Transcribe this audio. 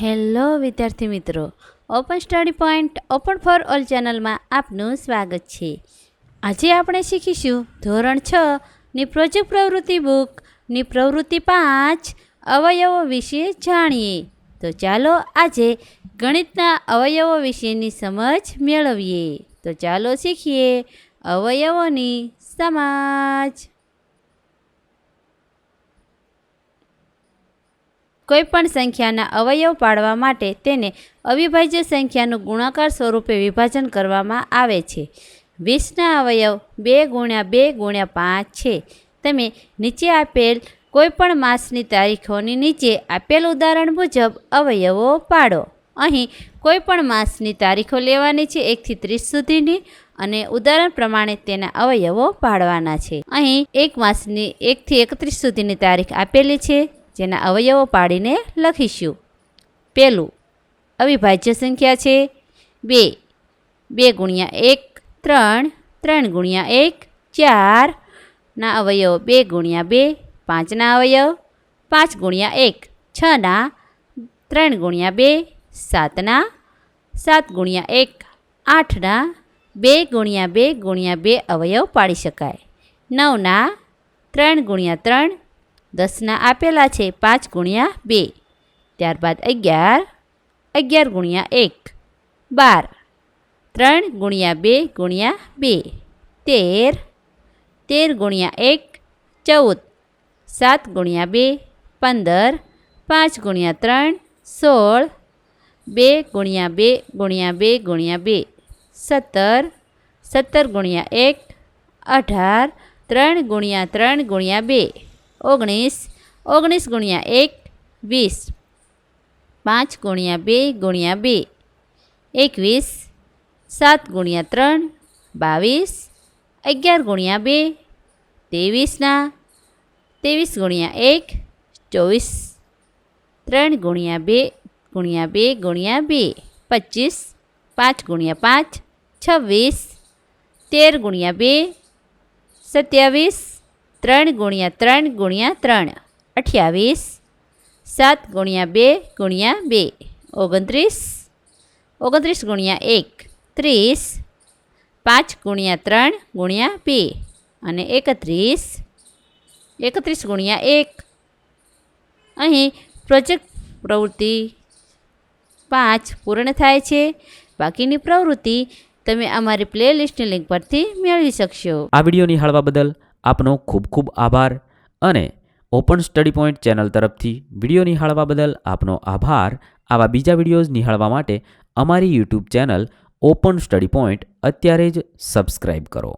Hello વિદ્યાર્થી મિત્રો, open study point open for all ચેનલમાં આપનું સ્વાગત છે. આજે આપણે શીખીશું ધોરણ 6ની પ્રોજેક્ટ પ્રવૃત્તિ બુકની પ્રવૃત્તિ 5 અવયવો વિશે જાણીએ. તો ચાલો આજે ગણિતના અવયવો વિશેની સમજ મેળવીએ. તો ચાલો શીખીએ અવયવોની સમજ. કોઈપણ સંખ્યાના અવયવ પાડવા માટે તેને અવિભાજ્ય સંખ્યાનું ગુણાકાર સ્વરૂપે વિભાજન કરવામાં આવે છે. 20ના અવયવ 2 × 2 × 5 છે. તમે નીચે આપેલ કોઈપણ માસની તારીખોની નીચે આપેલ ઉદાહરણ મુજબ અવયવો પાડો. અહીં કોઈપણ માસની તારીખો લેવાની છે 1 થી 30 સુધીની અને ઉદાહરણ પ્રમાણે તેના અવયવો પાડવાના છે. અહીં એક માસની 1 થી 31 સુધીની તારીખ આપેલી છે, જેના અવયવો પાડીને લખીશું. પહેલું અવિભાજ્ય સંખ્યા છે 2. 2 × 1 3, 3 × 1 4 ના અવયવ 2 × 2 5ના અવયવ 5 × 1 6ના 3 × 2 7ના 7 × 1 8ના 2 × 2 × 2 અવયવ પાડી શકાય. 9ના 3 × 3 10ના આપેલા છે 5 × 2. ત્યારબાદ 11 11 × 1 12 3 × 2 × 2 13 13 × 1 14 7 × 2 15 5 × 3 16 2 × 2 × 2 × 2 17 17 × 1 18 3 × 3 × 2 19 19 × 1 20 5 × 2 × 2 21 7 × 3 22 11 × 2 23ના 23 × 1 24 3 × 2 × 2 × 2 25 5 × 5 26 13 × 2 27 3 × 3 × 3 28 7 × 2 × 2 29 29 × 1 30 5 × 3 × 2 અને 31 31 × 1. અહીં પ્રોજેક્ટ પ્રવૃત્તિ 5 પૂર્ણ થાય છે. બાકીની પ્રવૃત્તિ તમે અમારી પ્લેલિસ્ટની લિંક પરથી મેળવી શકશો. આ વિડીયો નિહાળવા બદલ આપનો ખૂબ ખૂબ આભાર અને ઓપન સ્ટડી પોઈન્ટ ચેનલ તરફથી વિડીયો નિહાળવા બદલ આપનો આભાર. આવા બીજા વિડીયોઝ નિહાળવા માટે અમારી YouTube channel open study point અત્યારે જ સબસ્ક્રાઈબ કરો.